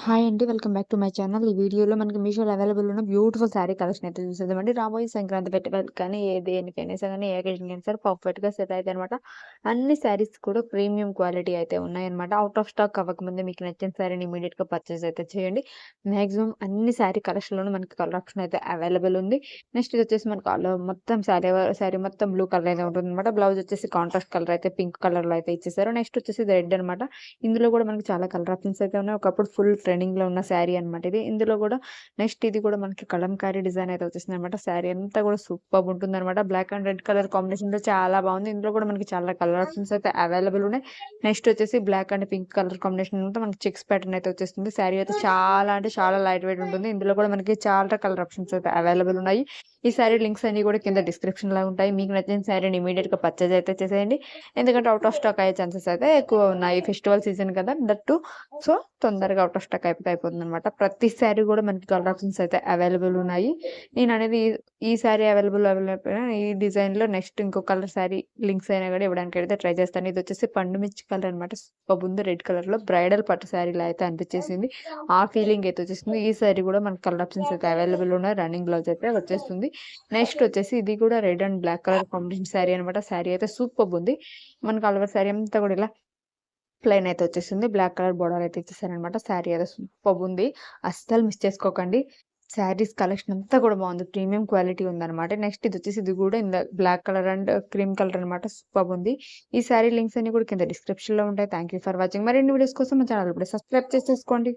Hi అండి. Welcome back to my channel. ఈ వీడియోలో మనకి మీషోలో అవైలబుల్ ఉన్న బ్యూటిఫుల్ శారీ కలెక్షన్ అయితే చూసేద్దామండి. రాబోయే సంక్రాంతి ఫెస్టివల్‌కి కానీ, దేనికైనా సరే, ఏ అకేషన్‌కైనా సరే పర్ఫెక్ట్‌గా సెట్ అయితాయన్నమాట. అన్ని శారీస్ కూడా ప్రీమియం క్వాలిటీ అయితే ఉన్నాయన్నమాట. ఔట్ ఆఫ్ స్టాక్ అవ్వకముందే మీకు నచ్చిన శారీని ఇమ్మీడియేట్‌గా పర్చేస్ అయితే చేయండి. మాక్సిమం అన్ని శారీ కలెక్షన్‌లోనూ మనకి కలెక్షన్ అయితే అవైలబుల్ ఉంది. నెక్స్ట్ ఇదొచ్చేసి మనకు మొత్తం శారీ మొత్తం బ్లూ కలర్ అయితే ఉంటుందన్నమాట. బ్లౌజ్ వచ్చేసి కాంట్రాస్ట్ కలర్ అయితే పింక్ కలర్‌లో అయితే ఇచ్చేసారు. నెక్స్ట్ వచ్చేసి ఇది రెడ్ అనమాట. ఇందులో కూడా మనకి చాలా కలర్ ఆప్షన్స్ అయితే ఉన్నాయి. ఒకప్పుడు ఫుల్ ట్రెండింగ్‌లో ఉన్న శారీ అనమాట ఇది. ఇందులో కూడా నెక్స్ట్ ఇది కూడా మనకి కలంకారీ డిజైన్ అయితే వచ్చేసిందనమాట. శారీ అంతా కూడా సూపర్బ్ ఉంటుందనమాట. బ్లాక్ అండ్ రెడ్ కలర్ కాంబినేషన్‌తో చాలా బాగుంది. ఇందులో కూడా మనకి చాలా కలర్ ఆప్షన్స్ అయితే అవైలబుల్ ఉన్నాయి. నెక్స్ట్ వచ్చేసి black and pink colour combination ఉంటే మనకి చెక్స్ ప్యాటర్న్ అయితే వచ్చేస్తుంది. శారీ అయితే చాలా అంటే చాలా లైట్ వెయిట్ ఉంటుంది. ఇందులో కూడా మనకి చాలా కలర్ ఆప్షన్స్ అయితే అవైలబుల్ ఉన్నాయి. ఈ శారీ లింక్స్ అన్ని కూడా కింద డిస్క్రిప్షన్‌లో ఉంటాయి. మీకు నచ్చిన శారీని ఇమ్మీడియేట్‌గా పర్చేజ్ అయితే చేసేయండి. ఎందుకంటే ఔట్ ఆఫ్ స్టాక్ అయ్యే ఛాన్సెస్ అయితే ఎక్కువ ఉన్నాయి. ఫెస్టివల్ సీజన్ కదా! దట్ టూ సో, తొందరగా ఔట్ ఆఫ్ స్టాక్ అయిపోతుందనమాట. ప్రతి శారీ గూడా మనకి కలర్ ఆప్షన్స్ అయితే అవైలబుల్ ఉన్నాయి. నేననేది ఈ శారీ అవైలబుల్ అయిపోయినా ఈ డిజైన్‌లో నెక్స్ట్ ఇంకో కలర్ శారీ లింక్స్ అయినా గూడా ఇవ్వడానికైతే ట్రై చేస్తాను. ఇదొచ్చేసి పండు మిర్చి కలర్ అనమాట. సూపర్బుంది రెడ్ కలర్‌లో బ్రైడల్ పట్టు శారీలా అయితే అనిపిచ్చేసింది. ఆ ఫీలింగ్ అయితే వచ్చేసింది. ఈ శారీ గూడా మనకి కలర్ ఆప్షన్స్ అయితే అవైలబుల్ ఉన్నాయి. రన్నింగ్ బ్లౌజ్ అయితే వచ్చేస్తుంది. నెక్స్ట్ వచ్చేసి ఇది కూడా red and black colour combination sari అనమాట. శారీ అయితే సూపర్బుంది. మనకి ఆల్ ఓవర్ శారీ అంతా కూడా ఇలా ప్లెయిన్ అయితే వచ్చేసింది. బ్లాక్ కలర్ బోర్డర్ అయితే ఇచ్చేసారనమాట. శారీ అయితే సూపర్బుంది. అస్సలు మిస్ చేసుకోకండి. శారీస్ కలెక్షన్ అంతా కూడా బాగుంది. ప్రీమియం క్వాలిటీ ఉందనమాట. నెక్స్ట్ ఇదొచ్చేసి ఇది కూడా black colour and cream colour అనమాట. సూపర్బుంది. ఈ శారీ లింక్స్ అన్ని కూడా కింద డిస్క్రిప్షన్‌లో ఉంటాయి. Thank you for watching. మరిన్ని వీడియోస్ కోసం మా ఛానల్ ఇప్పుడే సబ్స్క్రైబ్ చేసేసుకోండి.